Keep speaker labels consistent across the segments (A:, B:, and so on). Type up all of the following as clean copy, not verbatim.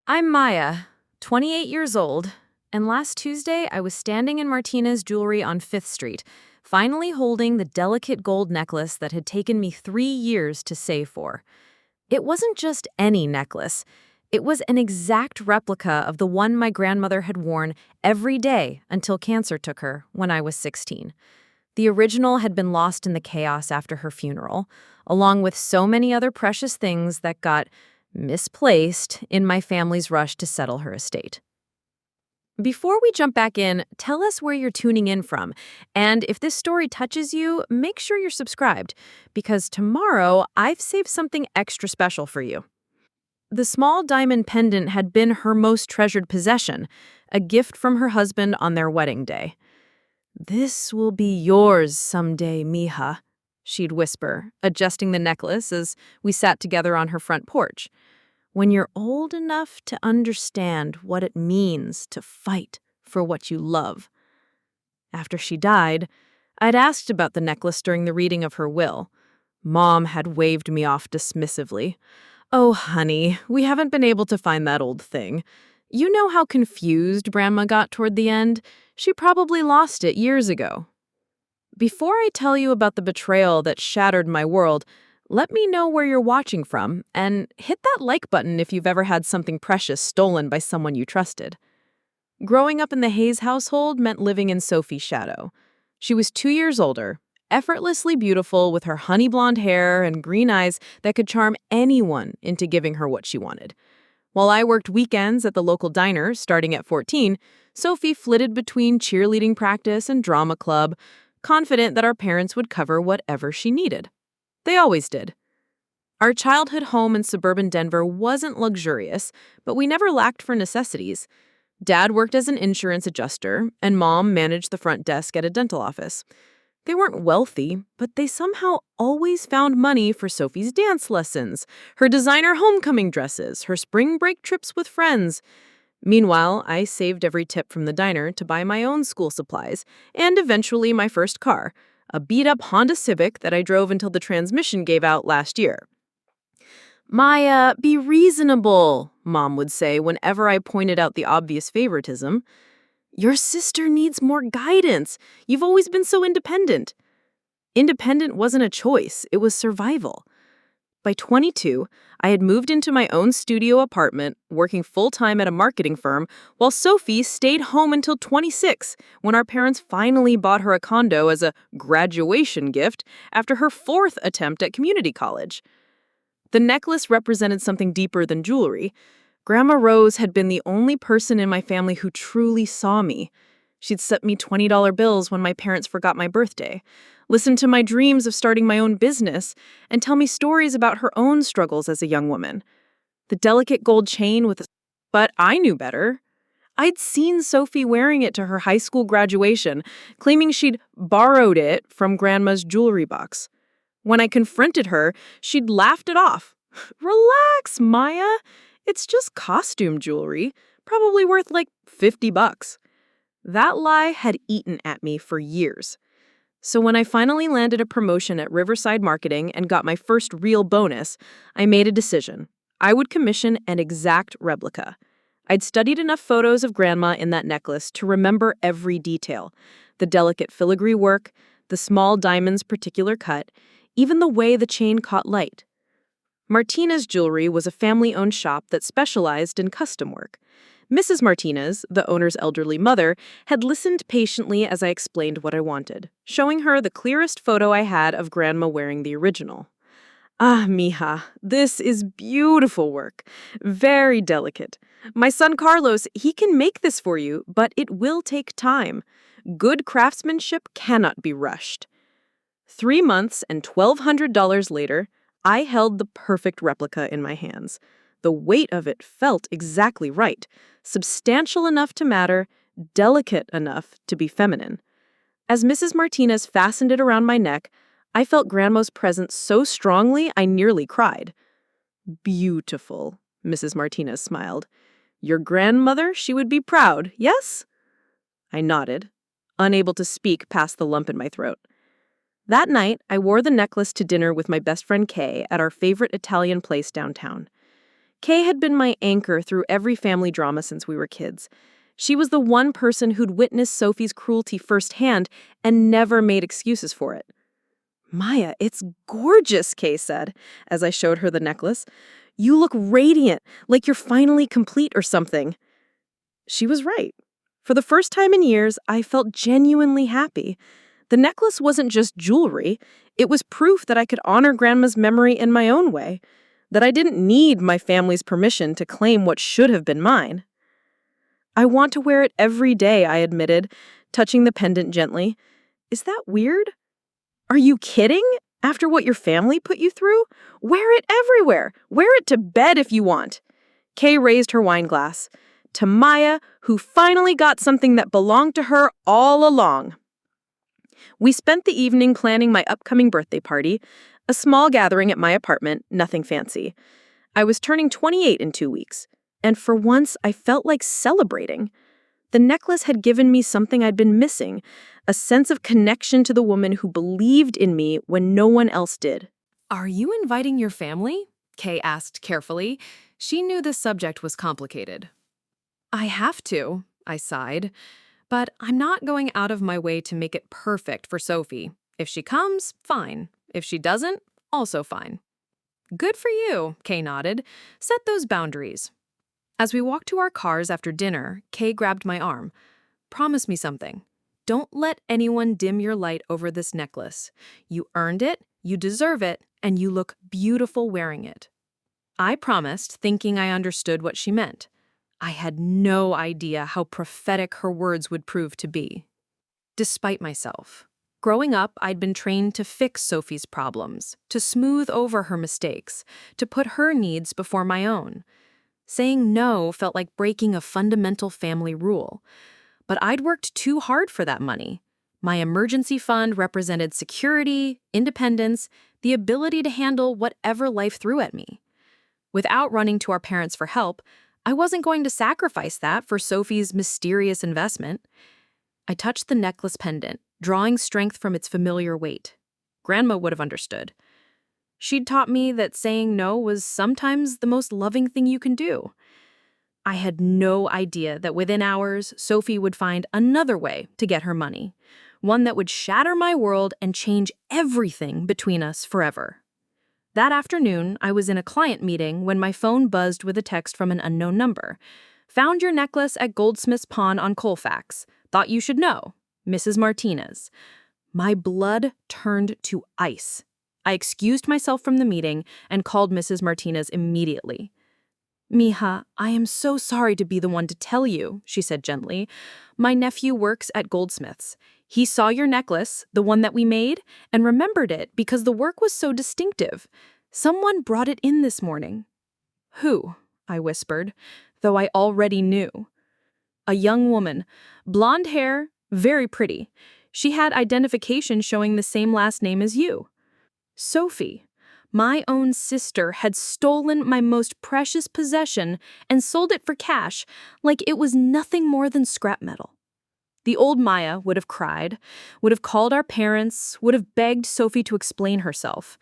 A: I'm Maya, 28 years old, and last Tuesday I was standing in Martinez Jewelry on 5th Street, finally holding the delicate gold necklace that had taken me 3 years to save for. It wasn't just any necklace. It was an exact replica of the one my grandmother had worn every day until cancer took her when I was 16. The original had been lost in the chaos after her funeral, along with so many other precious things that got misplaced in my family's rush to settle her estate. Before we jump back in, tell us where you're tuning in from. And if this story touches you, make sure you're subscribed, because tomorrow I've saved something extra special for you. The small diamond pendant had been her most treasured possession, a gift from her husband on their wedding day. "This will be yours someday, mija," she'd whisper, adjusting the necklace as we sat together on her front porch. "When you're old enough to understand what it means to fight for what you love." After she died, I'd asked about the necklace during the reading of her will. Mom had waved me off dismissively. "Oh, honey, we haven't been able to find that old thing. You know how confused Grandma got toward the end? She probably lost it years ago." Before I tell you about the betrayal that shattered my world, let me know where you're watching from, and hit that like button if you've ever had something precious stolen by someone you trusted. Growing up in the Hayes household meant living in Sophie's shadow. She was 2 years older, effortlessly beautiful with her honey blonde hair and green eyes that could charm anyone into giving her what she wanted. While I worked weekends at the local diner starting at 14, Sophie flitted between cheerleading practice and drama club, confident that our parents would cover whatever she needed. They always did. Our childhood home in suburban Denver wasn't luxurious, but we never lacked for necessities. Dad worked as an insurance adjuster, and Mom managed the front desk at a dental office. They weren't wealthy, but they somehow always found money for Sophie's dance lessons, her designer homecoming dresses, her spring break trips with friends. Meanwhile, I saved every tip from the diner to buy my own school supplies, and eventually my first car, a beat-up Honda Civic that I drove until the transmission gave out last year. "Maya, be reasonable," Mom would say whenever I pointed out the obvious favoritism. "Your sister needs more guidance. You've always been so independent." Independent wasn't a choice, it was survival. By 22, I had moved into my own studio apartment, working full-time at a marketing firm, while Sophie stayed home until 26, when our parents finally bought her a condo as a graduation gift after her 4th attempt at community college. The necklace represented something deeper than jewelry. Grandma Rose had been the only person in my family who truly saw me. She'd sent me $20 bills when my parents forgot my birthday, listen to my dreams of starting my own business, and tell me stories about her own struggles as a young woman. The delicate gold chain with but I knew better. I'd seen Sophie wearing it to her high school graduation, claiming she'd borrowed it from Grandma's jewelry box. When I confronted her, she'd laughed it off. "Relax, Maya. It's just costume jewelry, probably worth like $50. That lie had eaten at me for years. So when I finally landed a promotion at Riverside Marketing and got my first real bonus, I made a decision. I would commission an exact replica. I'd studied enough photos of Grandma in that necklace to remember every detail. The delicate filigree work, the small diamond's particular cut, even the way the chain caught light. Martinez Jewelry was a family-owned shop that specialized in custom work. Mrs. Martinez, the owner's elderly mother, had listened patiently as I explained what I wanted, showing her the clearest photo I had of Grandma wearing the original. "Ah, mija, this is beautiful work. Very delicate. My son Carlos, he can make this for you, but it will take time. Good craftsmanship cannot be rushed." 3 months and $1,200 later, I held the perfect replica in my hands. The weight of it felt exactly right, substantial enough to matter, delicate enough to be feminine. As Mrs. Martinez fastened it around my neck, I felt Grandma's presence so strongly I nearly cried. "Beautiful," Mrs. Martinez smiled. "Your grandmother, she would be proud, yes?" I nodded, unable to speak past the lump in my throat. That night, I wore the necklace to dinner with my best friend Kay at our favorite Italian place downtown. Kay had been my anchor through every family drama since we were kids. She was the one person who'd witnessed Sophie's cruelty firsthand and never made excuses for it. "Maya, it's gorgeous," Kay said, as I showed her the necklace. "You look radiant, like you're finally complete or something." She was right. For the first time in years, I felt genuinely happy. The necklace wasn't just jewelry. It was proof that I could honor Grandma's memory in my own way, that I didn't need my family's permission to claim what should have been mine. "I want to wear it every day," I admitted, touching the pendant gently. "Is that weird?" "Are you kidding? After what your family put you through? Wear it everywhere. Wear it to bed if you want." Kay raised her wine glass. "To Maya, who finally got something that belonged to her all along." We spent the evening planning my upcoming birthday party, a small gathering at my apartment, nothing fancy. I was turning 28 in 2 weeks, and for once I felt like celebrating. The necklace had given me something I'd been missing, a sense of connection to the woman who believed in me when no one else did.
B: "Are you inviting your family?" Kay asked carefully. She knew the subject was complicated. "I have to," I sighed. "But I'm not going out of my way to make it perfect for Sophie. If she comes, fine. If she doesn't, also fine." "Good for you," Kay nodded. "Set those boundaries." As we walked to our cars after dinner, Kay grabbed my arm. "Promise me something. Don't let anyone dim your light over this necklace. You earned it, you deserve it, and you look beautiful wearing it." I promised, thinking I understood what she meant. I had no idea how prophetic her words would prove to be. Despite myself. Growing up, I'd been trained to fix Sophie's problems, to smooth over her mistakes, to put her needs before my own. Saying no felt like breaking a fundamental family rule. But I'd worked too hard for that money. My emergency fund represented security, independence, the ability to handle whatever life threw at me. Without running to our parents for help, I wasn't going to sacrifice that for Sophie's mysterious investment. I touched the necklace pendant, drawing strength from its familiar weight. Grandma would have understood. She'd taught me that saying no was sometimes the most loving thing you can do. I had no idea that within hours, Sophie would find another way to get her money, one that would shatter my world and change everything between us forever. That afternoon, I was in a client meeting when my phone buzzed with a text from an unknown number. "Found your necklace at Goldsmith's Pawn on Colfax. Thought you should know. Mrs. Martinez." My blood turned to ice. I excused myself from the meeting and called Mrs. Martinez immediately. "Mija, I am so sorry to be the one to tell you," she said gently. "My nephew works at Goldsmith's. He saw your necklace, the one that we made, and remembered it because the work was so distinctive. Someone brought it in this morning." "Who?" I whispered, though I already knew. "A young woman. Blonde hair, very pretty. She had identification showing the same last name as you." Sophie, my own sister, had stolen my most precious possession and sold it for cash like it was nothing more than scrap metal. The old Maya would have cried, would have called our parents, would have begged Sophie to explain herself.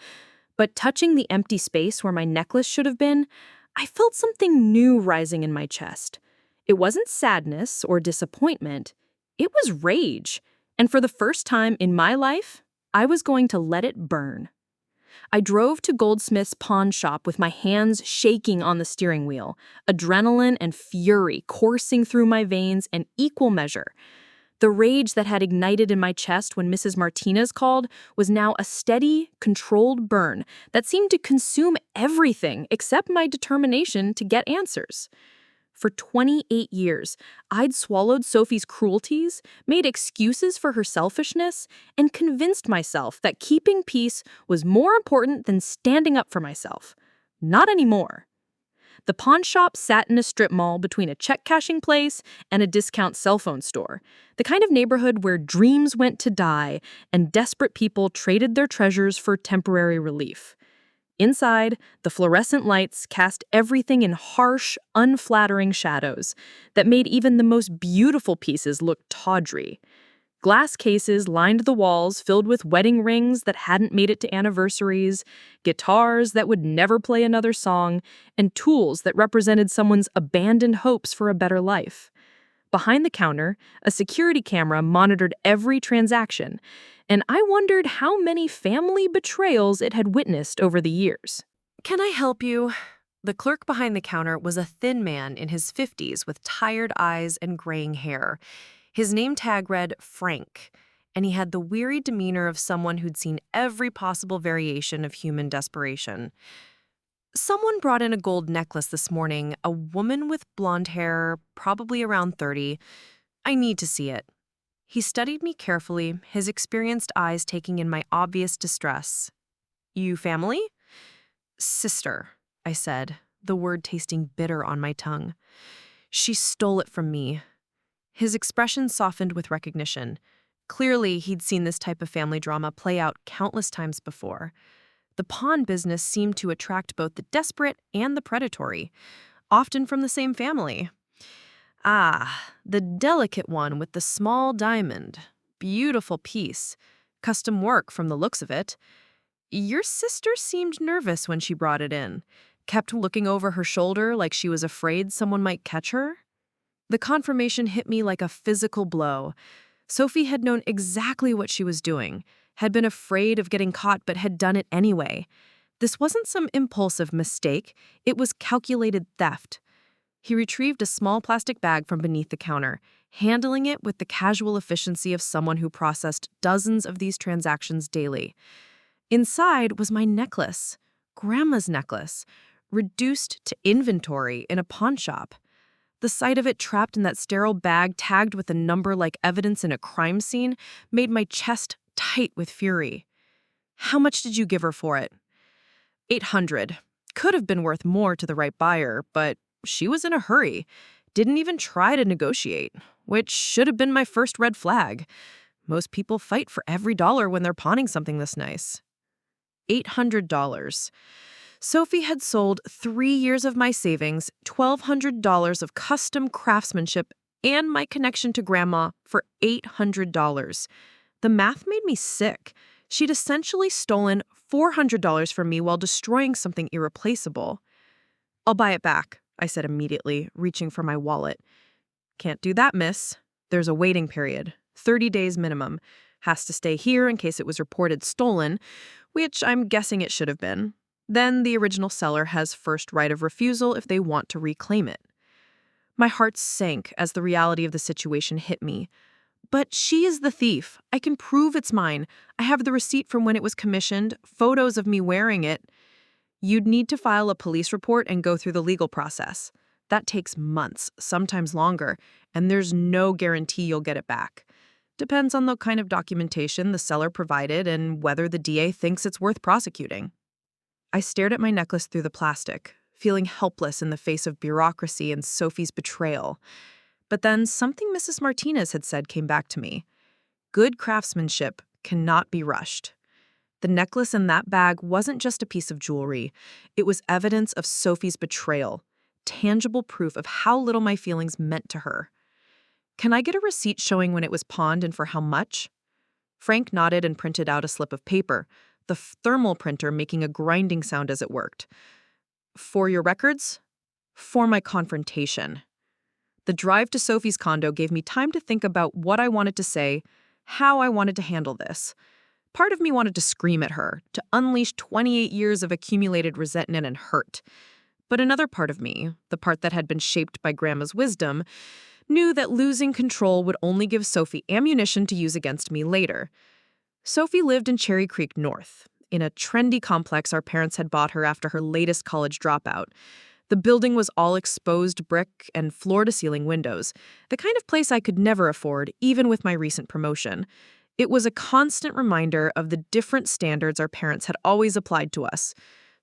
B: But touching the empty space where my necklace should have been, I felt something new rising in my chest. It wasn't sadness or disappointment. It was rage. And for the first time in my life, I was going to let it burn. I drove to Goldsmith's pawn shop with my hands shaking on the steering wheel, adrenaline and fury coursing through my veins in equal measure. The rage that had ignited in my chest when Mrs. Martinez called was now a steady, controlled burn that seemed to consume everything except my determination to get answers. For 28 years, I'd swallowed Sophie's cruelties, made excuses for her selfishness, and convinced myself that keeping peace was more important than standing up for myself. Not anymore. The pawn shop sat in a strip mall between a check-cashing place and a discount cell phone store, the kind of neighborhood where dreams went to die and desperate people traded their treasures for temporary relief. Inside, the fluorescent lights cast everything in harsh, unflattering shadows that made even the most beautiful pieces look tawdry. Glass cases lined the walls filled with wedding rings that hadn't made it to anniversaries, guitars that would never play another song, and tools that represented someone's abandoned hopes for a better life. Behind the counter, a security camera monitored every transaction, and I wondered how many family betrayals it had witnessed over the years. "Can I help you?" The clerk behind the counter was a thin man in his 50s with tired eyes and graying hair. His name tag read Frank, and he had the weary demeanor of someone who'd seen every possible variation of human desperation. "Someone brought in a gold necklace this morning, a woman with blonde hair, probably around 30. I need to see it." He studied me carefully, his experienced eyes taking in my obvious distress. "You family?" "Sister," I said, the word tasting bitter on my tongue. "She stole it from me." His expression softened with recognition. Clearly, he'd seen this type of family drama play out countless times before. The pawn business seemed to attract both the desperate and the predatory, often from the same family. "Ah, the delicate one with the small diamond. Beautiful piece. Custom work from the looks of it. Your sister seemed nervous when she brought it in. Kept looking over her shoulder like she was afraid someone might catch her." The confirmation hit me like a physical blow. Sophie had known exactly what she was doing, had been afraid of getting caught but had done it anyway. This wasn't some impulsive mistake, it was calculated theft. He retrieved a small plastic bag from beneath the counter, handling it with the casual efficiency of someone who processed dozens of these transactions daily. Inside was my necklace, Grandma's necklace, reduced to inventory in a pawn shop. The sight of it trapped in that sterile bag tagged with a number like evidence in a crime scene made my chest tight with fury. "How much did you give her for it?" $800. Could have been worth more to the right buyer, but she was in a hurry. Didn't even try to negotiate, which should have been my first red flag. Most people fight for every dollar when they're pawning something this nice. $800. Sophie had sold 3 years of my savings, $1,200 of custom craftsmanship, and my connection to Grandma for $800. The math made me sick. She'd essentially stolen $400 from me while destroying something irreplaceable. "I'll buy it back," I said immediately, reaching for my wallet. "Can't do that, miss. There's a waiting period, 30 days minimum. Has to stay here in case it was reported stolen, which I'm guessing it should have been. Then the original seller has first right of refusal if they want to reclaim it." My heart sank as the reality of the situation hit me. "But she is the thief. I can prove it's mine. I have the receipt from when it was commissioned, photos of me wearing it." "You'd need to file a police report and go through the legal process. That takes months, sometimes longer, and there's no guarantee you'll get it back. Depends on the kind of documentation the seller provided and whether the DA thinks it's worth prosecuting." I stared at my necklace through the plastic, feeling helpless in the face of bureaucracy and Sophie's betrayal. But then something Mrs. Martinez had said came back to me. Good craftsmanship cannot be rushed. The necklace in that bag wasn't just a piece of jewelry. It was evidence of Sophie's betrayal, tangible proof of how little my feelings meant to her. "Can I get a receipt showing when it was pawned and for how much?" Frank nodded and printed out a slip of paper, the thermal printer making a grinding sound as it worked. "For your records?" "For my confrontation." The drive to Sophie's condo gave me time to think about what I wanted to say, how I wanted to handle this. Part of me wanted to scream at her, to unleash 28 years of accumulated resentment and hurt. But another part of me, the part that had been shaped by Grandma's wisdom, knew that losing control would only give Sophie ammunition to use against me later. Sophie lived in Cherry Creek North, in a trendy complex our parents had bought her after her latest college dropout. The building was all exposed brick and floor-to-ceiling windows, the kind of place I could never afford, even with my recent promotion. It was a constant reminder of the different standards our parents had always applied to us.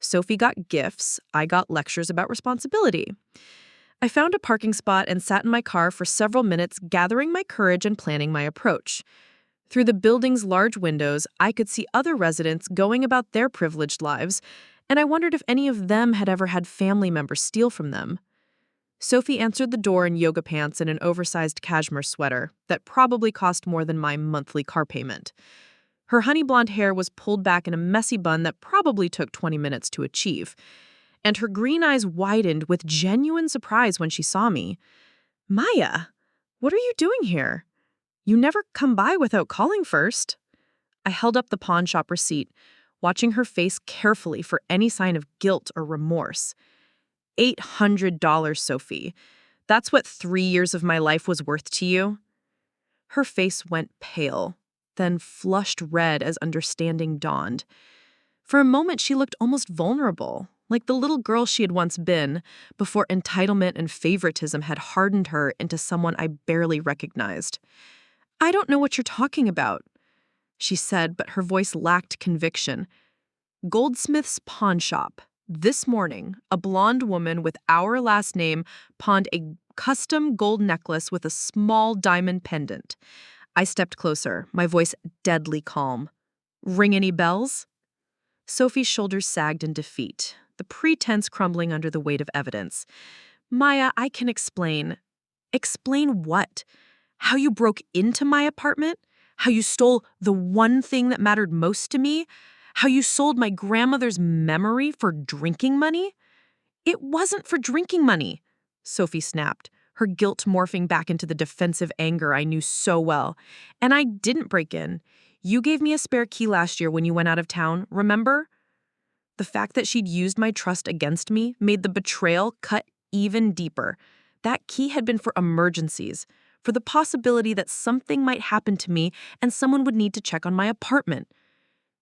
B: Sophie got gifts, I got lectures about responsibility. I found a parking spot and sat in my car for several minutes, gathering my courage and planning my approach. Through the building's large windows, I could see other residents going about their privileged lives, and I wondered if any of them had ever had family members steal from them. Sophie answered the door in yoga pants and an oversized cashmere sweater that probably cost more than my monthly car payment. Her honey blonde hair was pulled back in a messy bun that probably took 20 minutes to achieve. And her green eyes widened with genuine surprise when she saw me. "Maya, what are you doing here? You never come by without calling first." I held up the pawn shop receipt, watching her face carefully for any sign of guilt or remorse. $800, Sophie. That's what 3 years of my life was worth to you? Her face went pale, then flushed red as understanding dawned. For a moment, she looked almost vulnerable, like the little girl she had once been, before entitlement and favoritism had hardened her into someone I barely recognized. "I don't know what you're talking about," she said, but her voice lacked conviction. "Goldsmith's pawn shop. This morning, a blonde woman with our last name pawned a custom gold necklace with a small diamond pendant." I stepped closer, my voice deadly calm. "Ring any bells?" Sophie's shoulders sagged in defeat, the pretense crumbling under the weight of evidence. "Maya, I can explain." "Explain what? How you broke into my apartment? How you stole the one thing that mattered most to me? How you sold my grandmother's memory for drinking money?" "It wasn't for drinking money," Sophie snapped, her guilt morphing back into the defensive anger I knew so well. "And I didn't break in. You gave me a spare key last year when you went out of town, remember?" The fact that she'd used my trust against me made the betrayal cut even deeper. That key had been for emergencies, for the possibility that something might happen to me and someone would need to check on my apartment.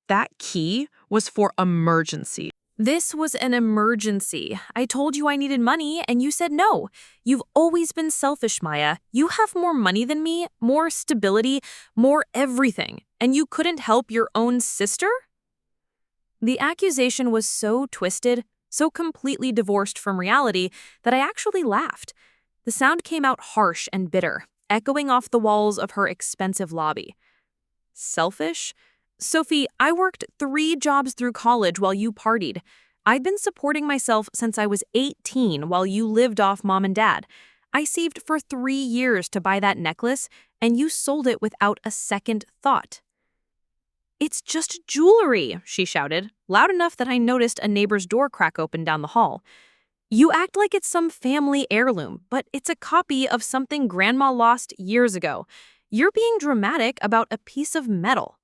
B: That key was for emergency.
A: This was an emergency. I told you I needed money, and you said no. You've always been selfish, Maya. You have more money than me, more stability, more everything, and you couldn't help your own sister? The accusation was so twisted, so completely divorced from reality, that I actually laughed. The sound came out harsh and bitter, echoing off the walls of her expensive lobby. Selfish? Sophie, I worked 3 jobs through college while you partied. I'd been supporting myself since I was 18 while you lived off mom and dad. I saved for 3 years to buy that necklace, and you sold it without a second thought. "It's just jewelry," she shouted, loud enough that I noticed a neighbor's door crack open down the hall. "You act like it's some family heirloom, but it's a copy of something Grandma lost years ago. You're being dramatic about a piece of metal."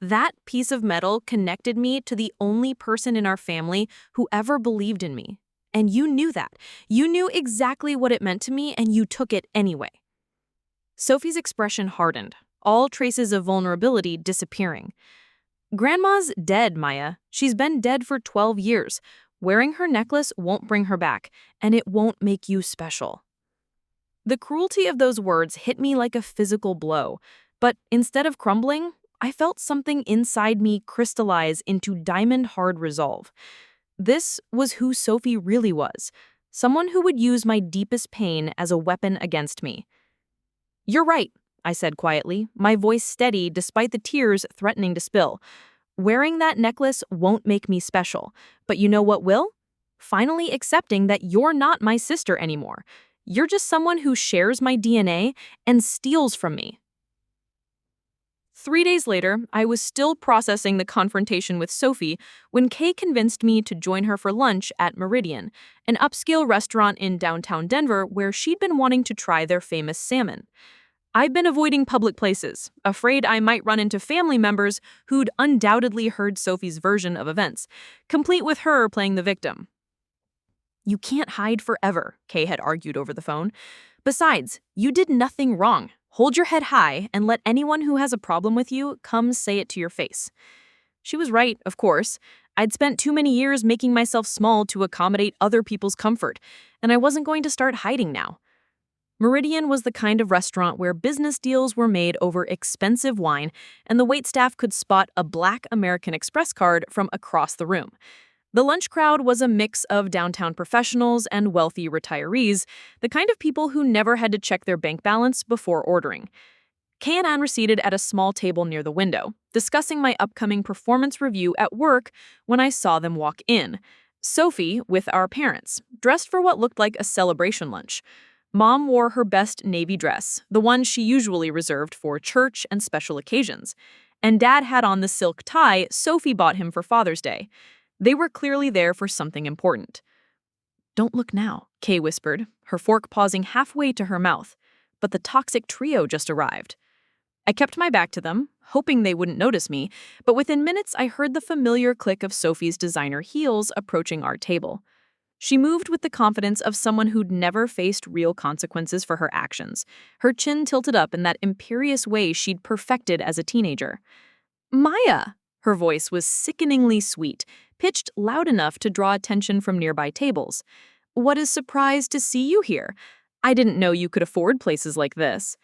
A: That piece of metal connected me to the only person in our family who ever believed in me. And you knew that. You knew exactly what it meant to me, and you took it anyway. Sophie's expression hardened, all traces of vulnerability disappearing. "Grandma's dead, Maya. She's been dead for 12 years. Wearing her necklace won't bring her back, and it won't make you special." The cruelty of those words hit me like a physical blow, but instead of crumbling, I felt something inside me crystallize into diamond-hard resolve. This was who Sophie really was, someone who would use my deepest pain as a weapon against me. "You're right," I said quietly, my voice steady despite the tears threatening to spill. "Wearing that necklace won't make me special, but you know what will? Finally accepting that you're not my sister anymore. You're just someone who shares my DNA and steals from me." 3 days later, I was still processing the confrontation with Sophie when Kay convinced me to join her for lunch at Meridian, an upscale restaurant in downtown Denver where she'd been wanting to try their famous salmon. I'd been avoiding public places, afraid I might run into family members who'd undoubtedly heard Sophie's version of events, complete with her playing the victim. "You can't hide forever," Kay had argued over the phone. "Besides, you did nothing wrong. Hold your head high and let anyone who has a problem with you come say it to your face." She was right, of course. I'd spent too many years making myself small to accommodate other people's comfort, and I wasn't going to start hiding now. Meridian was the kind of restaurant where business deals were made over expensive wine, and the waitstaff could spot a Black American Express card from across the room. The lunch crowd was a mix of downtown professionals and wealthy retirees, the kind of people who never had to check their bank balance before ordering. Kay and Anne were seated at a small table near the window, discussing my upcoming performance review at work when I saw them walk in. Sophie with our parents, dressed for what looked like a celebration lunch. Mom wore her best navy dress, the one she usually reserved for church and special occasions. And Dad had on the silk tie Sophie bought him for Father's Day. They were clearly there for something important. "Don't look now," Kay whispered, her fork pausing halfway to her mouth. But the toxic trio just arrived. I kept my back to them, hoping they wouldn't notice me, but within minutes I heard the familiar click of Sophie's designer heels approaching our table. She moved with the confidence of someone who'd never faced real consequences for her actions, her chin tilted up in that imperious way she'd perfected as a teenager. "Maya!" Her voice was sickeningly sweet, pitched loud enough to draw attention from nearby tables. "What a surprise to see you here. I didn't know you could afford places like this."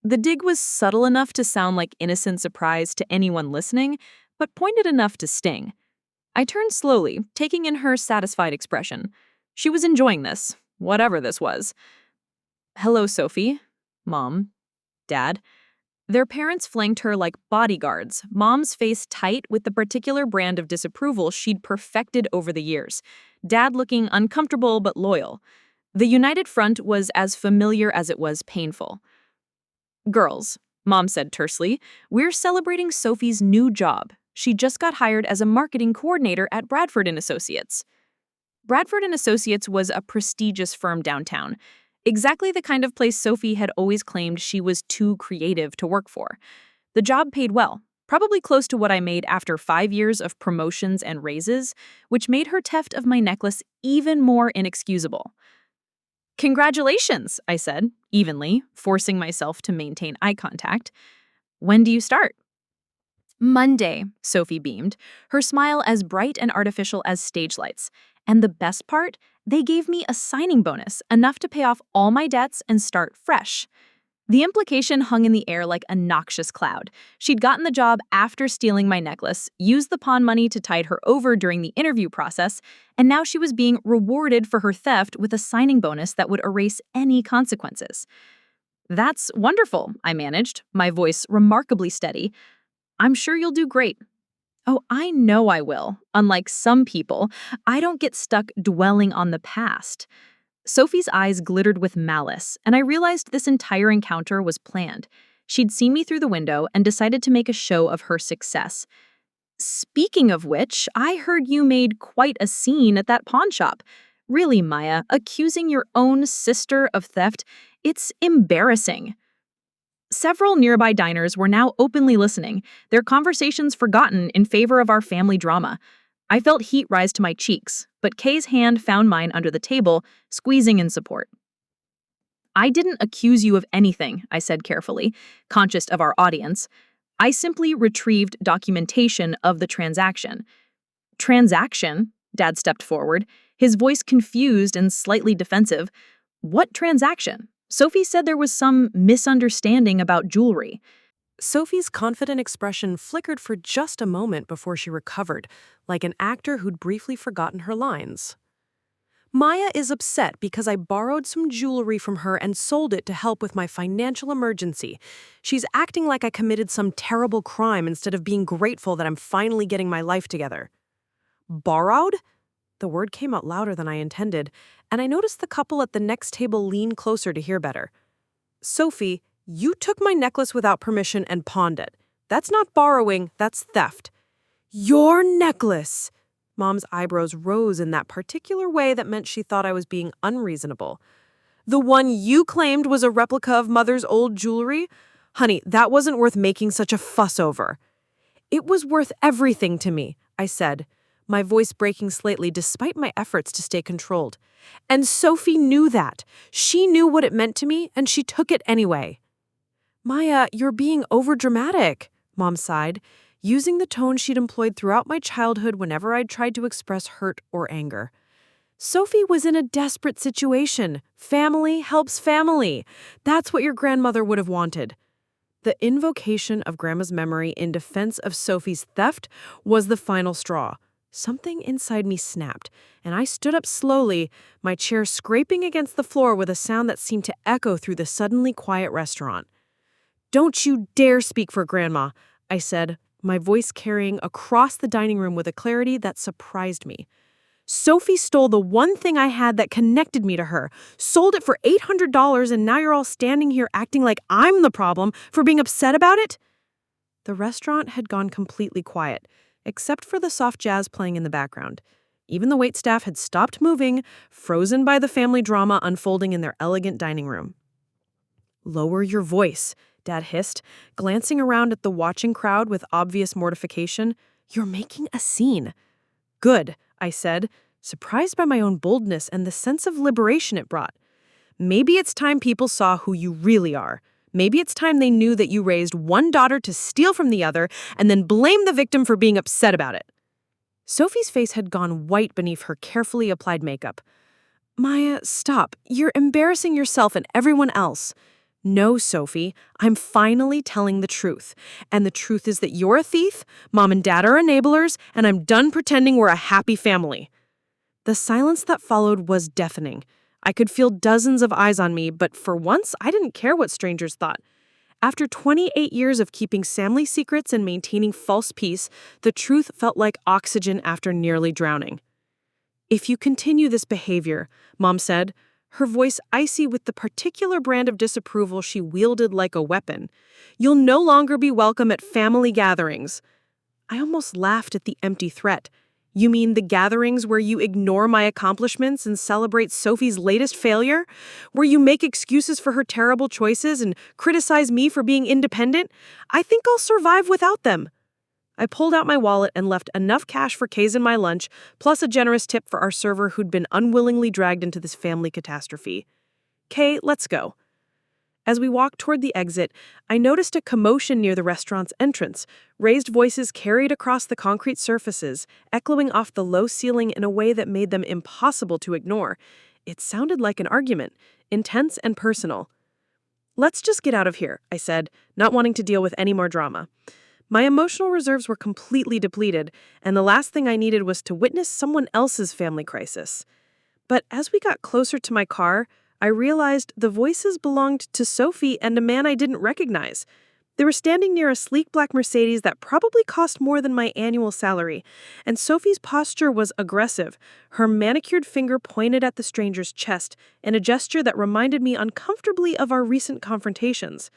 A: The dig was subtle enough to sound like innocent surprise to anyone listening, but pointed enough to sting. I turned slowly, taking in her satisfied expression. She was enjoying this, whatever this was. "Hello, Sophie." Mom. Dad. Their parents flanked her like bodyguards, Mom's face tight with the particular brand of disapproval she'd perfected over the years, Dad looking uncomfortable but loyal. The united front was as familiar as it was painful. "Girls," Mom said tersely, "we're celebrating Sophie's new job. She just got hired as a marketing coordinator at Bradford and Associates." Bradford and Associates was a prestigious firm downtown, exactly the kind of place Sophie had always claimed she was too creative to work for. The job paid well, probably close to what I made after 5 years of promotions and raises, which made her theft of my necklace even more inexcusable. "Congratulations," I said, evenly, forcing myself to maintain eye contact. "When do you start?" "Monday," Sophie beamed, her smile as bright and artificial as stage lights. And the best part? They gave me a signing bonus, enough to pay off all my debts and start fresh. The implication hung in the air like a noxious cloud. She'd gotten the job after stealing my necklace, used the pawn money to tide her over during the interview process, and now she was being rewarded for her theft with a signing bonus that would erase any consequences. "That's wonderful," I managed, my voice remarkably steady. "I'm sure you'll do great." "Oh, I know I will. Unlike some people, I don't get stuck dwelling on the past." Sophie's eyes glittered with malice, and I realized this entire encounter was planned. She'd seen me through the window and decided to make a show of her success. "Speaking of which, I heard you made quite a scene at that pawn shop. Really, Maya, accusing your own sister of theft, it's embarrassing." Several nearby diners were now openly listening, their conversations forgotten in favor of our family drama. I felt heat rise to my cheeks, but Kay's hand found mine under the table, squeezing in support. "I didn't accuse you of anything," I said carefully, conscious of our audience. "I simply retrieved documentation of the transaction." "Transaction?" Dad stepped forward, his voice confused and slightly defensive. "What transaction? Sophie said there was some misunderstanding about jewelry."
B: Sophie's confident expression flickered for just a moment before she recovered, like an actor who'd briefly forgotten her lines. "Maya is upset because I borrowed some jewelry from her and sold it to help with my financial emergency. She's acting like I committed some terrible crime instead of being grateful that I'm finally getting my life together." "Borrowed?" The word came out louder than I intended, and I noticed the couple at the next table lean closer to hear better. "Sophie, you took my necklace without permission and pawned it. That's not borrowing, that's theft." "Your necklace!" Mom's eyebrows rose in that particular way that meant she thought I was being unreasonable. "The one you claimed was a replica of Mother's old jewelry? Honey, that wasn't worth making such a fuss over." "It was worth everything to me," I said, my voice breaking slightly despite my efforts to stay controlled. "And Sophie knew that. She knew what it meant to me, and she took it anyway." "Maya, you're being overdramatic," Mom sighed, using the tone she'd employed throughout my childhood whenever I'd tried to express hurt or anger. "Sophie was in a desperate situation. Family helps family. That's what your grandmother would have wanted." The invocation of Grandma's memory in defense of Sophie's theft was the final straw. Something inside me snapped, and I stood up slowly, my chair scraping against the floor with a sound that seemed to echo through the suddenly quiet restaurant. "Don't you dare speak for Grandma," I said, my voice carrying across the dining room with a clarity that surprised me.
C: Sophie stole the one thing I had that connected me to her, sold it for $800, and now you're all standing here acting like I'm the problem for being upset about it?" The restaurant had gone completely quiet, except for the soft jazz playing in the background. Even the waitstaff had stopped moving, frozen by the family drama unfolding in their elegant dining room. "Lower your voice," Dad hissed, glancing around at the watching crowd with obvious mortification. "You're making a scene." "Good," I said, surprised by my own boldness and the sense of liberation it brought. "Maybe it's time people saw who you really are. Maybe it's time they knew that you raised one daughter to steal from the other and then blame the victim for being upset about it." Sophie's face had gone white beneath her carefully applied makeup. "Maya, stop. You're embarrassing yourself and everyone else." "No, Sophie, I'm finally telling the truth. And the truth is that you're a thief, Mom and Dad are enablers, and I'm done pretending we're a happy family." The silence that followed was deafening. I could feel dozens of eyes on me, but for once, I didn't care what strangers thought. After 28 years of keeping family secrets and maintaining false peace, the truth felt like oxygen after nearly drowning. "If you continue this behavior," Mom said, her voice icy with the particular brand of disapproval she wielded like a weapon, "you'll no longer be welcome at family gatherings." I almost laughed at the empty threat. "You mean the gatherings where you ignore my accomplishments and celebrate Sophie's latest failure? Where you make excuses for her terrible choices and criticize me for being independent? I think I'll survive without them." I pulled out my wallet and left enough cash for Kay's and my lunch, plus a generous tip for our server who'd been unwillingly dragged into this family catastrophe. "Kay, let's go." As we walked toward the exit, I noticed a commotion near the restaurant's entrance. Raised voices carried across the concrete surfaces, echoing off the low ceiling in a way that made them impossible to ignore. It sounded like an argument, intense and personal. "Let's just get out of here," I said, not wanting to deal with any more drama. My emotional reserves were completely depleted, and the last thing I needed was to witness someone else's family crisis. But as we got closer to my car, I realized the voices belonged to Sophie and a man I didn't recognize. They were standing near a sleek black Mercedes that probably cost more than my annual salary, and Sophie's posture was aggressive, her manicured finger pointed at the stranger's chest in a gesture that reminded me uncomfortably of our recent confrontations.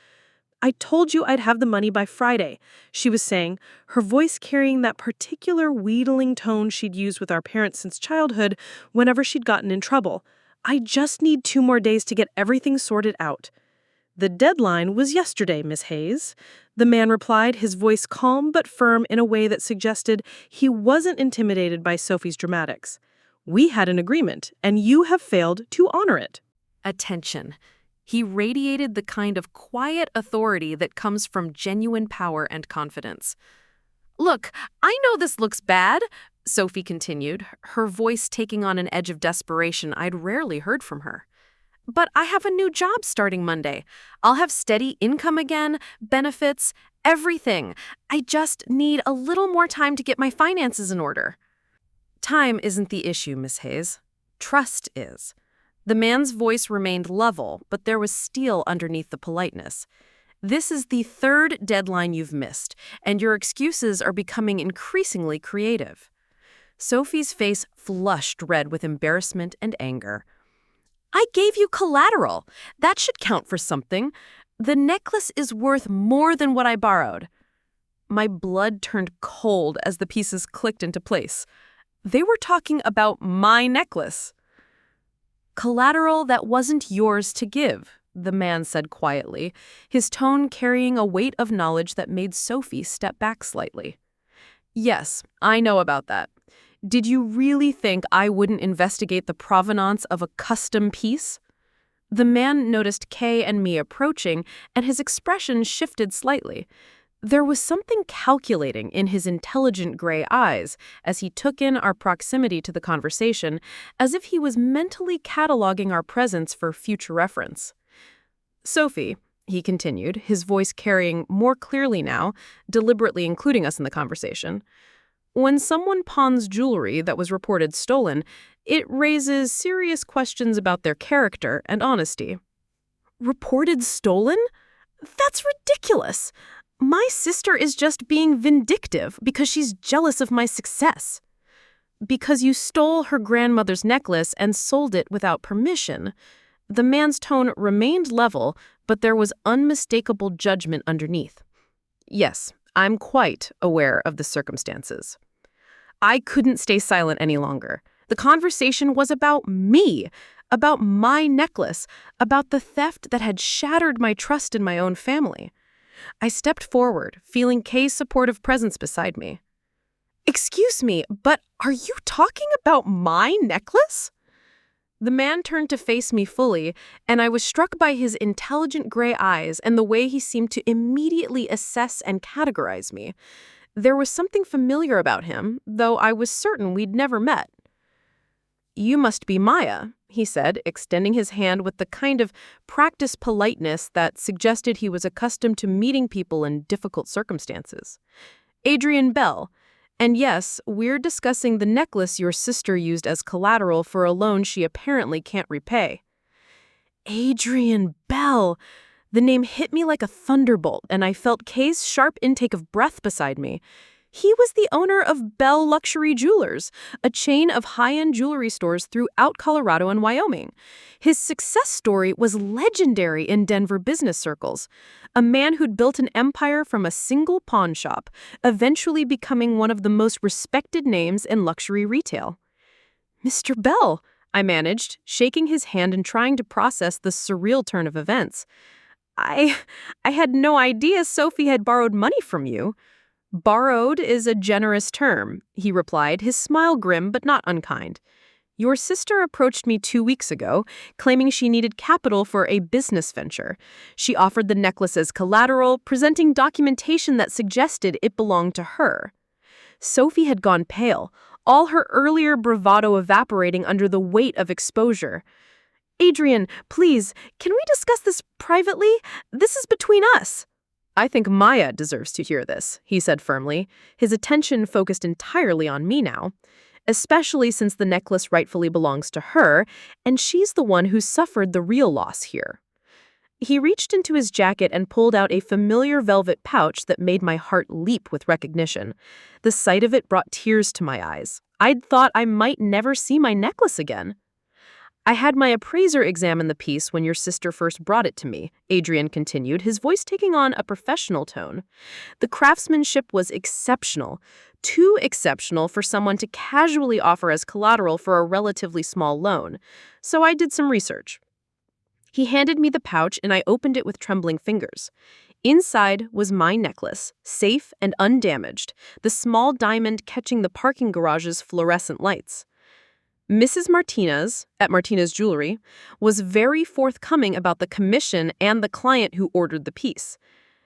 C: "I told you I'd have the money by Friday," she was saying, her voice carrying that particular wheedling tone she'd used with our parents since childhood whenever she'd gotten in trouble. "I just need 2 more days to get everything sorted out." "The deadline was yesterday, Miss Hayes," the man replied, his voice calm but firm in a way that suggested he wasn't intimidated by Sophie's dramatics. "We had an agreement, and you have failed to honor it."
A: Attention. He radiated the kind of quiet authority that comes from genuine power and confidence. "Look, I know this looks bad," Sophie continued, her voice taking on an edge of desperation I'd rarely heard from her. "But I have a new job starting Monday. I'll have steady income again, benefits, everything. I just need a little more time to get my finances in order." "Time isn't the issue, Miss Hayes. Trust is." The man's voice remained level, but there was steel underneath the politeness. "This is the 3rd deadline you've missed, and your excuses are becoming increasingly creative." Sophie's face flushed red with embarrassment and anger. "I gave you collateral. That should count for something. The necklace is worth more than what I borrowed." My blood turned cold as the pieces clicked into place. They were talking about my necklace. "Collateral that wasn't yours to give," the man said quietly, his tone carrying a weight of knowledge that made Sophie step back slightly. "Yes, I know about that. Did you really think I wouldn't investigate the provenance of a custom piece?" The man noticed Kay and me approaching, and his expression shifted slightly. There was something calculating in his intelligent gray eyes as he took in our proximity to the conversation, as if he was mentally cataloging our presence for future reference. "Sophie," he continued, his voice carrying more clearly now, deliberately including us in the conversation, "when someone pawns jewelry that was reported stolen, it raises serious questions about their character and honesty." "Reported stolen? That's ridiculous. My sister is just being vindictive because she's jealous of my success."
C: Because you stole her grandmother's necklace and sold it without permission. The man's tone remained level, but there was unmistakable judgment underneath. Yes, I'm quite aware of the circumstances. I couldn't stay silent any longer. The conversation was about me, about my necklace, about the theft that had shattered my trust in my own family. I stepped forward, feeling Kay's supportive presence beside me. "Excuse me, but are you talking about my necklace?" The man turned to face me fully, and I was struck by his intelligent gray eyes and the way he seemed to immediately assess and categorize me. There was something familiar about him, though I was certain we'd never met. "You must be Maya," he said, extending his hand with the kind of practiced politeness that suggested he was accustomed to meeting people in difficult circumstances. "Adrian Bell. And yes, we're discussing the necklace your sister used as collateral for a loan she apparently can't repay." Adrian Bell! The name hit me like a thunderbolt, and I felt Kay's sharp intake of breath beside me. He was the owner of Bell Luxury Jewelers, a chain of high-end jewelry stores throughout Colorado and Wyoming. His success story was legendary in Denver business circles. A man who'd built an empire from a single pawn shop, eventually becoming one of the most respected names in luxury retail. "Mr. Bell," I managed, shaking his hand and trying to process the surreal turn of events. I had no idea Sophie had borrowed money from you." "Borrowed is a generous term," he replied, his smile grim but not unkind. "Your sister approached me 2 weeks ago, claiming she needed capital for a business venture. She offered the necklace as collateral, presenting documentation that suggested it belonged to her." Sophie had gone pale, all her earlier bravado evaporating under the weight of exposure. "Adrian, please, can we discuss this privately? This is between us." "I think Maya deserves to hear this," he said firmly, his attention focused entirely on me now, "especially since the necklace rightfully belongs to her, and she's the one who suffered the real loss here." He reached into his jacket and pulled out a familiar velvet pouch that made my heart leap with recognition. The sight of it brought tears to my eyes. I'd thought I might never see my necklace again. "I had my appraiser examine the piece when your sister first brought it to me," Adrian continued, his voice taking on a professional tone. "The craftsmanship was exceptional, too exceptional for someone to casually offer as collateral for a relatively small loan. So I did some research." He handed me the pouch and I opened it with trembling fingers. Inside was my necklace, safe and undamaged, the small diamond catching the parking garage's fluorescent lights. Mrs. Martinez, at Martinez Jewelry, was very forthcoming about the commission and the client who ordered the piece.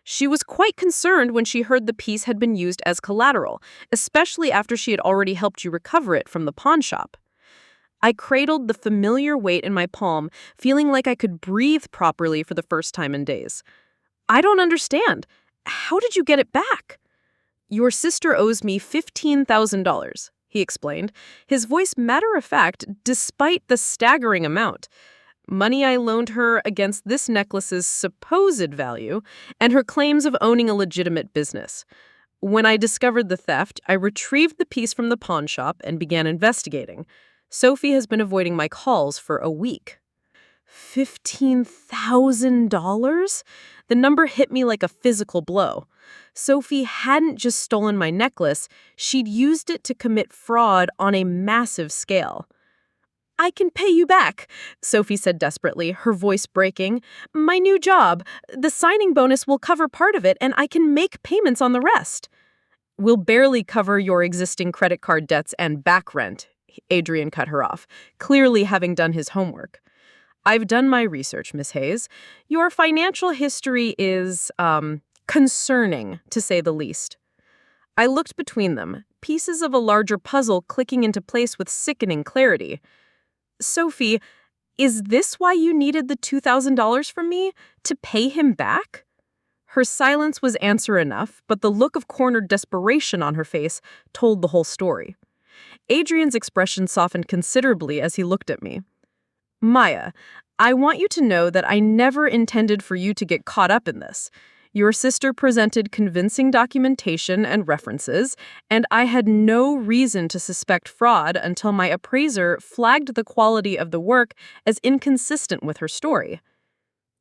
C: She was quite concerned when she heard the piece had been used as collateral, especially after she had already helped you recover it from the pawn shop. I cradled the familiar weight in my palm, feeling like I could breathe properly for the first time in days. "I don't understand. How did you get it back?" "Your sister owes me $15,000. He explained, his voice matter-of-fact despite the staggering amount. "Money I loaned her against this necklace's supposed value and her claims of owning a legitimate business. When I discovered the theft, I retrieved the piece from the pawn shop and began investigating. Sophie has been avoiding my calls for a week." $15,000? The number hit me like a physical blow. Sophie hadn't just stolen my necklace, she'd used it to commit fraud on a massive scale. "I can pay you back," Sophie said desperately, her voice breaking. "My new job. The signing bonus will cover part of it, and I can make payments on the rest." "We'll barely cover your existing credit card debts and back rent," Adrian cut her off, clearly having done his homework. "I've done my research, Miss Hayes. Your financial history is, concerning, to say the least." I looked between them, pieces of a larger puzzle clicking into place with sickening clarity. "Sophie, is this why you needed the $2,000 from me? To pay him back?" Her silence was answer enough, but the look of cornered desperation on her face told the whole story. Adrian's expression softened considerably as he looked at me. "Maya, I want you to know that I never intended for you to get caught up in this.
B: Your sister presented convincing documentation and references, and I had no reason to suspect fraud until my appraiser flagged the quality of the work as inconsistent with her story.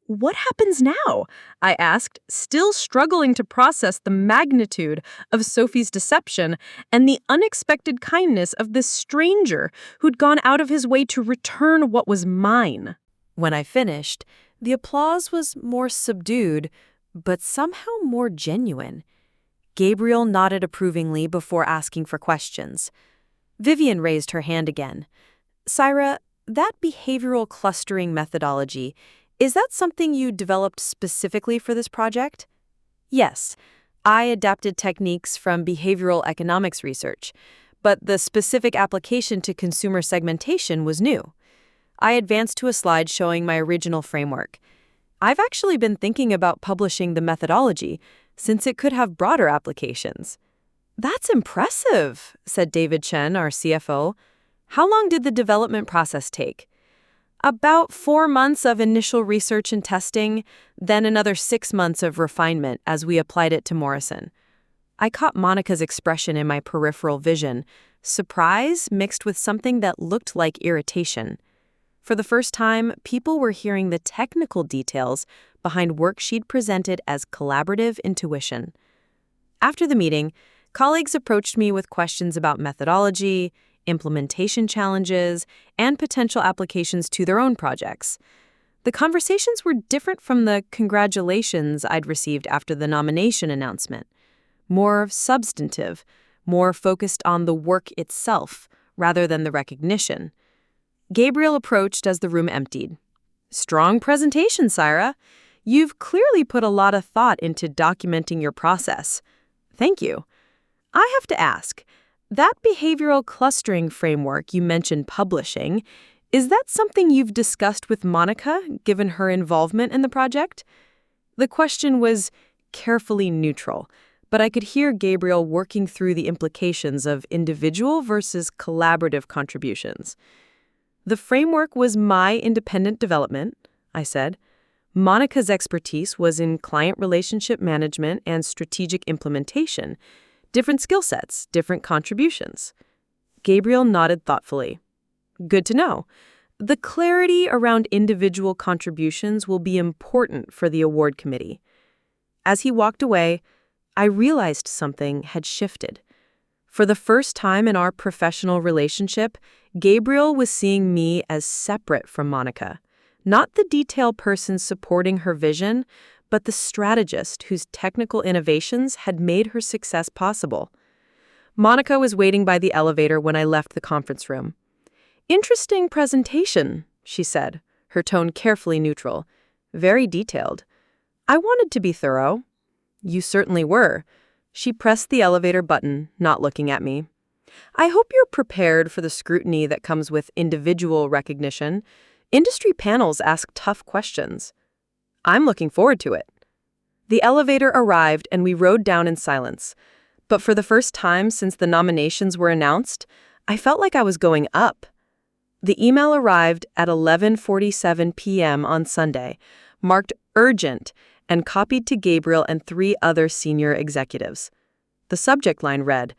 B: What happens now? I asked, still struggling to process the magnitude of Sophie's deception and the unexpected kindness of this stranger who'd gone out of his way to return what was mine.
A: When I finished, the applause was more subdued, but somehow more genuine. Gabriel nodded approvingly before asking for questions. Vivian raised her hand again. Syra, that behavioral clustering methodology, is that something you developed specifically for this project? Yes, I adapted techniques from behavioral economics research, but the specific application to consumer segmentation was new. I advanced to a slide showing my original framework. I've actually been thinking about publishing the methodology, since it could have broader applications. That's impressive, said David Chen, our CFO. How long did the development process take? About 4 months of initial research and testing, then another 6 months of refinement as we applied it to Morrison. I caught Monica's expression in my peripheral vision, surprise mixed with something that looked like irritation. For the first time, people were hearing the technical details behind work she'd presented as collaborative intuition. After the meeting, colleagues approached me with questions about methodology, implementation challenges, and potential applications to their own projects. The conversations were different from the congratulations I'd received after the nomination announcement. More substantive, more focused on the work itself rather than the recognition. Gabriel approached as the room emptied. Strong presentation, Syra. You've clearly put a lot of thought into documenting your process. Thank you. I have to ask, that behavioral clustering framework you mentioned publishing, is that something you've discussed with Monica, given her involvement in the project? The question was carefully neutral, but I could hear Gabriel working through the implications of individual versus collaborative contributions. The framework was my independent development, I said. Monica's expertise was in client relationship management and strategic implementation. Different skill sets, different contributions. Gabriel nodded thoughtfully. Good to know. The clarity around individual contributions will be important for the award committee. As he walked away, I realized something had shifted. For the first time in our professional relationship, Gabriel was seeing me as separate from Monica. Not the detail person supporting her vision, but the strategist whose technical innovations had made her success possible. Monica was waiting by the elevator when I left the conference room. Interesting presentation, she said, her tone carefully neutral. Very detailed. I wanted to be thorough. You certainly were. She pressed the elevator button, not looking at me. I hope you're prepared for the scrutiny that comes with individual recognition. Industry panels ask tough questions. I'm looking forward to it. The elevator arrived and we rode down in silence. But for the first time since the nominations were announced, I felt like I was going up. The email arrived at 11:47 p.m. on Sunday, marked urgent, and copied to Gabriel and 3 other senior executives. The subject line read,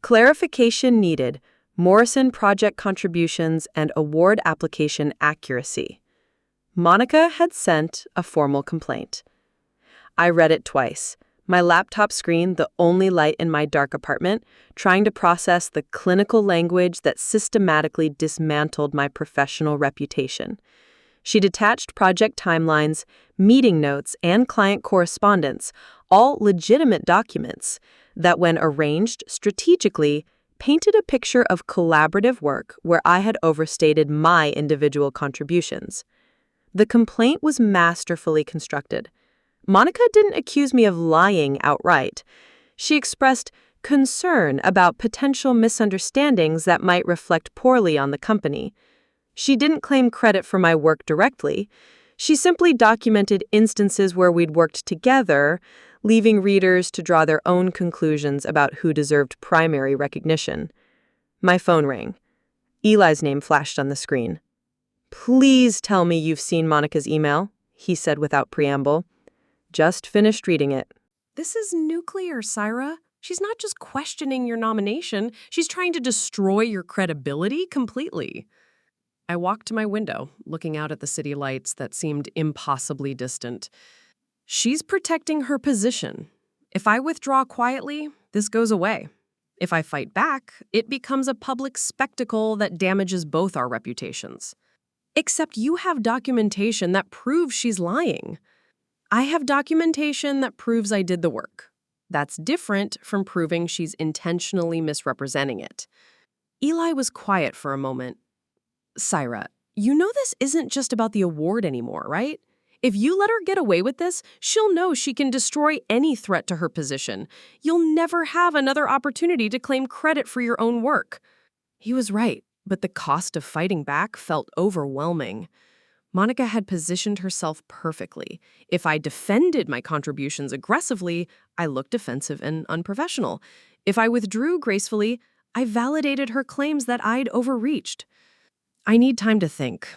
A: "Clarification needed, Morrison project contributions and award application accuracy." Monica had sent a formal complaint. I read it twice, my laptop screen the only light in my dark apartment, trying to process the clinical language that systematically dismantled my professional reputation. She'd attached project timelines, meeting notes, and client correspondence, all legitimate documents that, when arranged strategically, painted a picture of collaborative work where I had overstated my individual contributions. The complaint was masterfully constructed. Monica didn't accuse me of lying outright. She expressed concern about potential misunderstandings that might reflect poorly on the company. She didn't claim credit for my work directly. She simply documented instances where we'd worked together, leaving readers to draw their own conclusions about who deserved primary recognition. My phone rang. Eli's name flashed on the screen. "Please tell me you've seen Monica's email," he said without preamble.
D: Just finished reading it.
C: This is nuclear, Syra. She's not just questioning your nomination, she's trying to destroy your credibility completely. I walked to my window, looking out at the city lights that seemed impossibly distant. She's protecting her position. If I withdraw quietly, this goes away. If I fight back, it becomes a public spectacle that damages both our reputations. Except you have documentation that proves she's lying. I have documentation that proves I did the work. That's different from proving she's intentionally misrepresenting it. Eli was quiet for a moment. Syra, you know this isn't just about the award anymore, right? If you let her get away with this, she'll know she can destroy any threat to her position. You'll never have another opportunity to claim credit for your own work. He was right, but the cost of fighting back felt overwhelming. Monica had positioned herself perfectly. If I defended my contributions aggressively, I looked defensive and unprofessional. If I withdrew gracefully, I validated her claims that I'd overreached. I need time to think.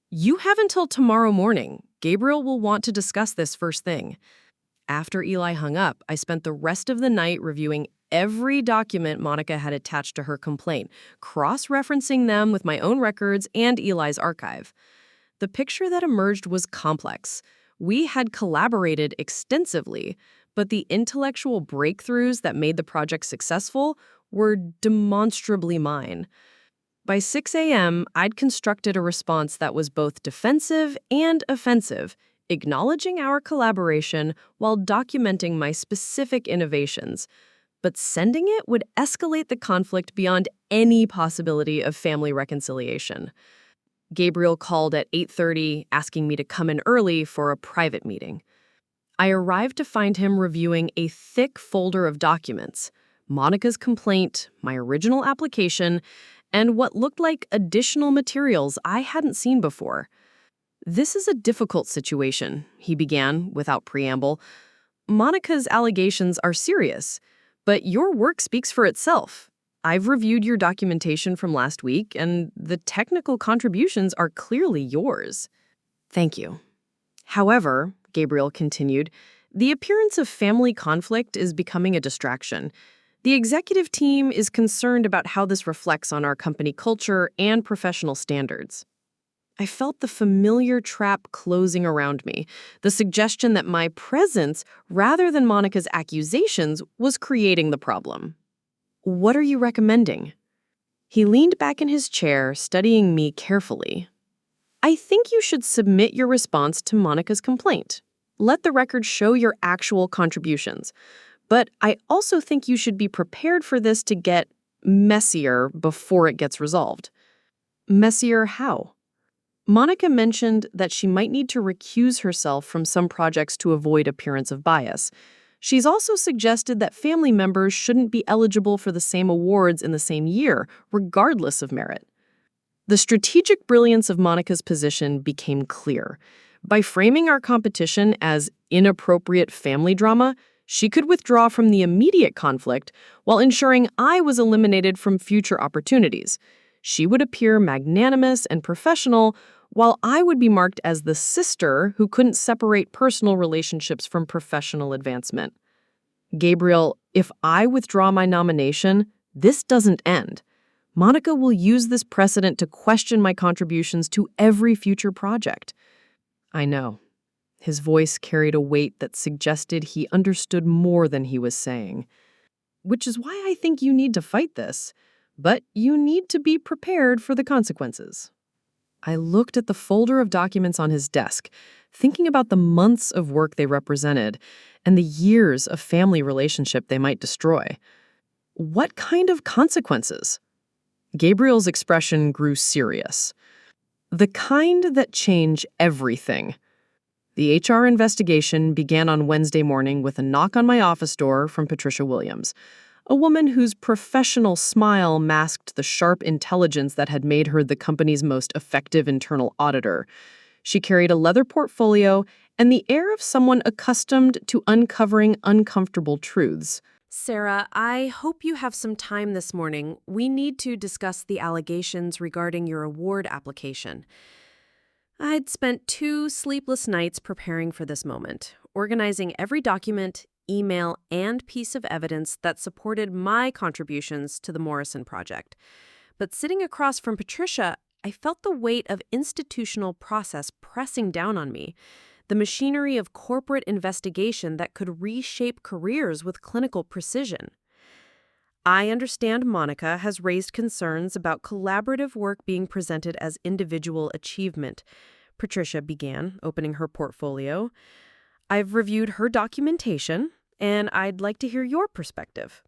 C: You have until tomorrow morning. Gabriel will want to discuss this first thing. After Eli hung up, I spent the rest of the night reviewing every document Monica had attached to her complaint, cross-referencing them with my own records and Eli's archive. The picture that emerged was complex. We had collaborated extensively, but the intellectual breakthroughs that made the project successful were demonstrably mine. By 6 a.m., I'd constructed a response that was both defensive and offensive, acknowledging our collaboration while documenting my specific innovations. But sending it would escalate the conflict beyond any possibility of family reconciliation. Gabriel called at 8:30, asking me to come in early for a private meeting. I arrived to find him reviewing a thick folder of documents, Monica's complaint, my original application, and what looked like additional materials I hadn't seen before. "This is a difficult situation," he began without preamble. "Monica's allegations are serious, but your work speaks for itself. I've reviewed your documentation from last week, and the technical contributions are clearly yours." "Thank you. However," Gabriel continued, "the appearance of family conflict is becoming a distraction. The executive team is concerned about how this reflects on our company culture and professional standards." I felt the familiar trap closing around me, the suggestion that my presence, rather than Monica's accusations, was creating the problem. "What are you recommending?" He leaned back in his chair, studying me carefully. "I think you should submit your response to Monica's complaint. Let the record show your actual contributions. But I also think you should be prepared for this to get messier before it gets resolved." "Messier how?" Monica mentioned that she might need to recuse herself from some projects to avoid appearance of bias. She's also suggested that family members shouldn't be eligible for the same awards in the same year, regardless of merit. The strategic brilliance of Monica's position became clear. By framing our competition as inappropriate family drama, she could withdraw from the immediate conflict while ensuring I was eliminated from future opportunities. She would appear magnanimous and professional, while I would be marked as the sister who couldn't separate personal relationships from professional advancement. "Gabriel, if I withdraw my nomination, this doesn't end. Monica will use this precedent to question my contributions to every future project." "I know." His voice carried a weight that suggested he understood more than he was saying. "Which is why I think you need to fight this. But you need to be prepared for the consequences." I looked at the folder of documents on his desk, thinking about the months of work they represented and the years of family relationship they might destroy. What kind of consequences? Gabriel's expression grew serious. "The kind that change everything." The HR investigation began on Wednesday morning with a knock on my office door from Patricia Williams, a woman whose professional smile masked the sharp intelligence that had made her the company's most effective internal auditor. She carried a leather portfolio and the air of someone accustomed to uncovering uncomfortable truths.
B: Sarah, I hope you have some time this morning. We need to discuss the allegations regarding your award application. I'd spent 2 sleepless nights preparing for this moment, organizing every document, email, and piece of evidence that supported my contributions to the Morrison project. But sitting across from Patricia, I felt the weight of institutional process pressing down on me, the machinery of corporate investigation that could reshape careers with clinical precision. I understand Monica has raised concerns about collaborative work being presented as individual achievement. Patricia began, opening her portfolio. I've reviewed her documentation, and I'd like to hear your perspective.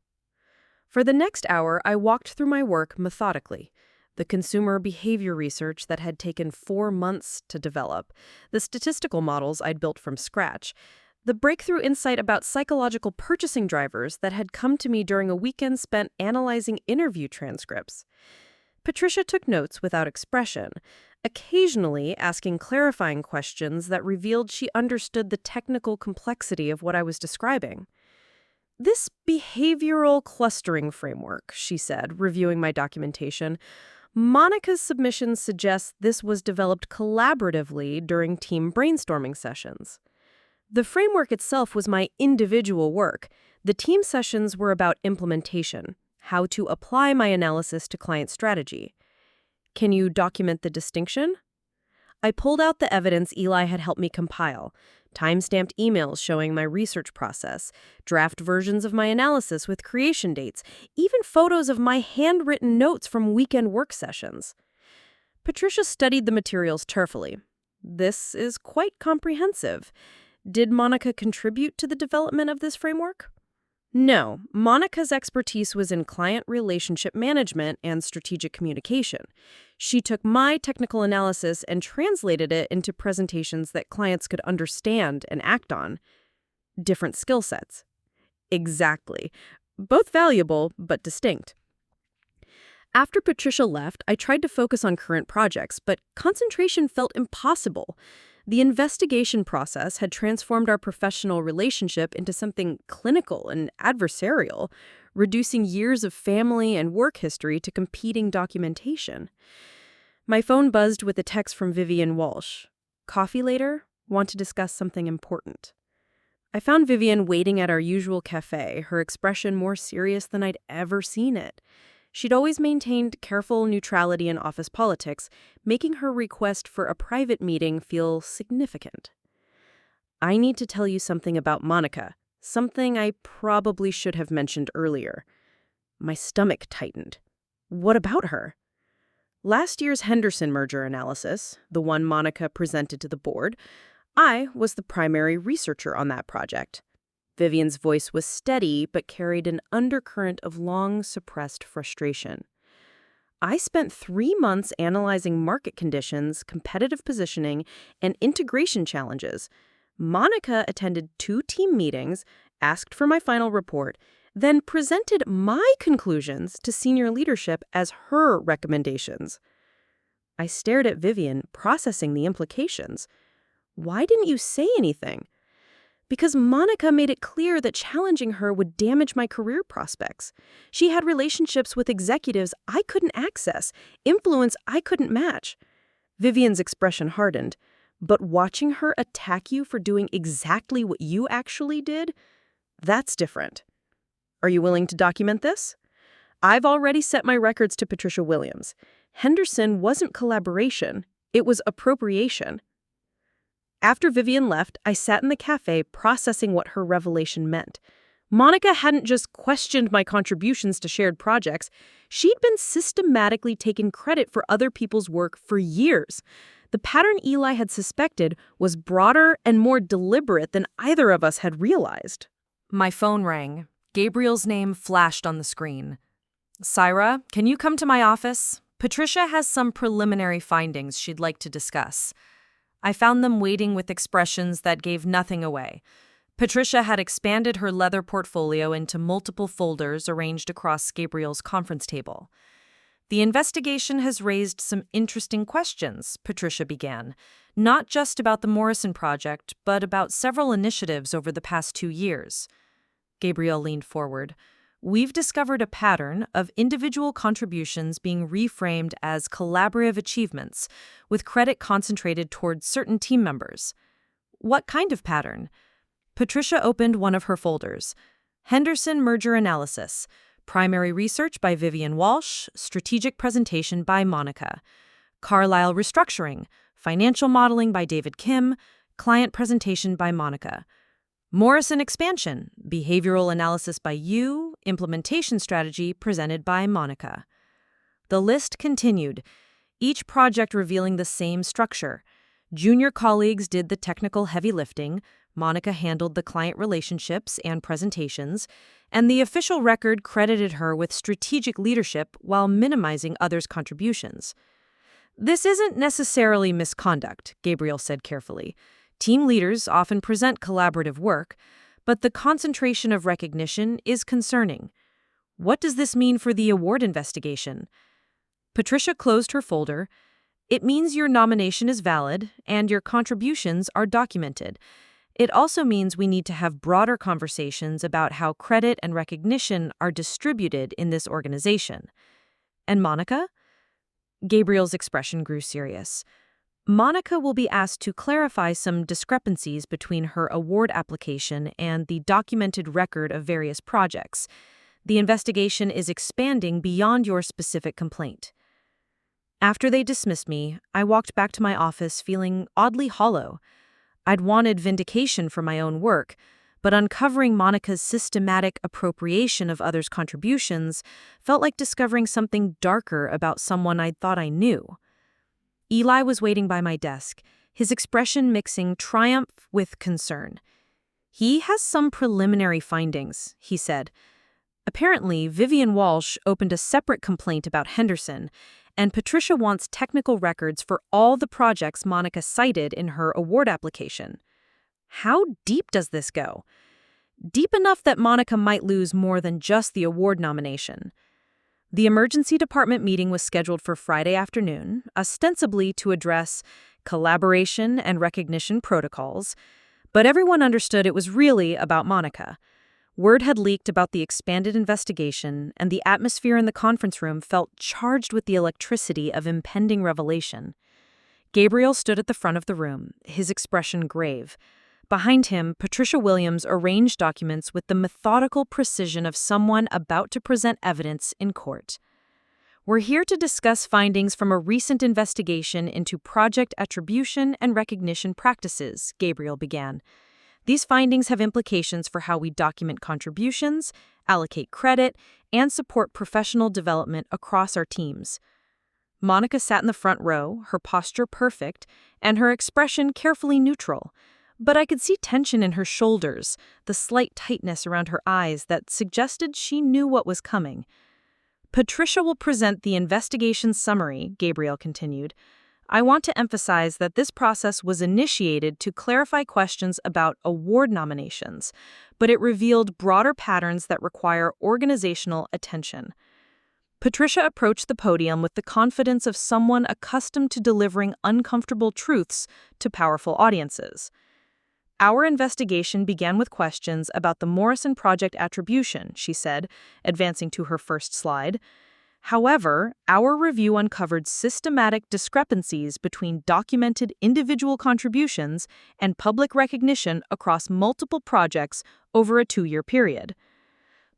B: For the next hour, I walked through my work methodically. The consumer behavior research that had taken 4 months to develop, the statistical models I'd built from scratch, the breakthrough insight about psychological purchasing drivers that had come to me during a weekend spent analyzing interview transcripts. Patricia took notes without expression, occasionally asking clarifying questions that revealed she understood the technical complexity of what I was describing. This behavioral clustering framework, she said, reviewing my documentation, Monica's submission suggests this was developed collaboratively during team brainstorming sessions. The framework itself was my individual work. The team sessions were about implementation, how to apply my analysis to client strategy. Can you document the distinction? I pulled out the evidence Eli had helped me compile, time-stamped emails showing my research process, draft versions of my analysis with creation dates, even photos of my handwritten notes from weekend work sessions. Patricia studied the materials carefully. This is quite comprehensive. Did Monica contribute to the development of this framework? No, Monica's expertise was in client relationship management and strategic communication. She took my technical analysis and translated it into presentations that clients could understand and act on. Different skill sets. Exactly. Both valuable, but distinct. After Patricia left, I tried to focus on current projects, but concentration felt impossible. The investigation process had transformed our professional relationship into something clinical and adversarial, reducing years of family and work history to competing documentation. My phone buzzed with a text from Vivian Walsh. Coffee later? Want to discuss something important. I found Vivian waiting at our usual cafe, her expression more serious than I'd ever seen it. She'd always maintained careful neutrality in office politics, making her request for a private meeting feel significant. I need to tell you something about Monica, something I probably should have mentioned earlier. My stomach tightened. What about her? Last year's Henderson merger analysis, the one Monica presented to the board, I was the primary researcher on that project. Vivian's voice was steady but carried an undercurrent of long-suppressed frustration. I spent 3 months analyzing market conditions, competitive positioning, and integration challenges. Monica attended 2 team meetings, asked for my final report, then presented my conclusions to senior leadership as her recommendations. I stared at Vivian, processing the implications. Why didn't you say anything? Because Monica made it clear that challenging her would damage my career prospects. She had relationships with executives I couldn't access, influence I couldn't match. Vivian's expression hardened. But watching her attack you for doing exactly what you actually did, that's different. Are you willing to document this? I've already set my records to Patricia Williams. Henderson wasn't collaboration, it was appropriation. After Vivian left, I sat in the cafe processing what her revelation meant. Monica hadn't just questioned my contributions to shared projects. She'd been systematically taking credit for other people's work for years. The pattern Eli had suspected was broader and more deliberate than either of us had realized.
A: My phone rang. Gabriel's name flashed on the screen. Syra, can you come to my office? Patricia has some preliminary findings she'd like to discuss. I found them waiting with expressions that gave nothing away. Patricia had expanded her leather portfolio into multiple folders arranged across Gabriel's conference table. The investigation has raised some interesting questions, Patricia began, not just about the Morrison project, but about several initiatives over the past 2 years. Gabriel leaned forward. We've discovered a pattern of individual contributions being reframed as collaborative achievements, with credit concentrated towards certain team members. What kind of pattern? Patricia opened one of her folders. Henderson Merger Analysis. Primary research by Vivian Walsh. Strategic presentation by Monica. Carlisle Restructuring. Financial modeling by David Kim. Client presentation by Monica. Morrison Expansion. Behavioral analysis by you. Implementation strategy presented by Monica. The list continued, each project revealing the same structure. Junior colleagues did the technical heavy lifting, Monica handled the client relationships and presentations, and the official record credited her with strategic leadership while minimizing others' contributions. This isn't necessarily misconduct, Gabriel said carefully. Team leaders often present collaborative work, but the concentration of recognition is concerning. What does this mean for the award investigation? Patricia closed her folder. It means your nomination is valid and your contributions are documented. It also means we need to have broader conversations about how credit and recognition are distributed in this organization. And Monica? Gabriel's expression grew serious. Monica will be asked to clarify some discrepancies between her award application and the documented record of various projects. The investigation is expanding beyond your specific complaint. After they dismissed me, I walked back to my office feeling oddly hollow. I'd wanted vindication for my own work, but uncovering Monica's systematic appropriation of others' contributions felt like discovering something darker about someone I'd thought I knew. Eli was waiting by my desk, his expression mixing triumph with concern. He has some preliminary findings, he said. Apparently, Vivian Walsh opened a separate complaint about Henderson, and Patricia wants technical records for all the projects Monica cited in her award application. How deep does this go? Deep enough that Monica might lose more than just the award nomination. The emergency department meeting was scheduled for Friday afternoon, ostensibly to address collaboration and recognition protocols, but everyone understood it was really about Monica. Word had leaked about the expanded investigation, and the atmosphere in the conference room felt charged with the electricity of impending revelation. Gabriel stood at the front of the room, his expression grave. Behind him, Patricia Williams arranged documents with the methodical precision of someone about to present evidence in court. We're here to discuss findings from a recent investigation into project attribution and recognition practices, Gabriel began. These findings have implications for how we document contributions, allocate credit, and support professional development across our teams. Monica sat in the front row, her posture perfect, and her expression carefully neutral. But I could see tension in her shoulders, the slight tightness around her eyes that suggested she knew what was coming. Patricia will present the investigation summary, Gabriel continued. I want to emphasize that this process was initiated to clarify questions about award nominations, but it revealed broader patterns that require organizational attention. Patricia approached the podium with the confidence of someone accustomed to delivering uncomfortable truths to powerful audiences. Our investigation began with questions about the Morrison project attribution, she said, advancing to her first slide. However, our review uncovered systematic discrepancies between documented individual contributions and public recognition across multiple projects over a 2-year period.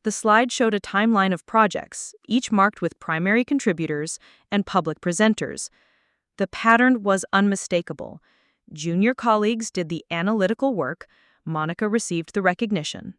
A: The slide showed a timeline of projects, each marked with primary contributors and public presenters. The pattern was unmistakable. Junior colleagues did the analytical work, Monica received the recognition.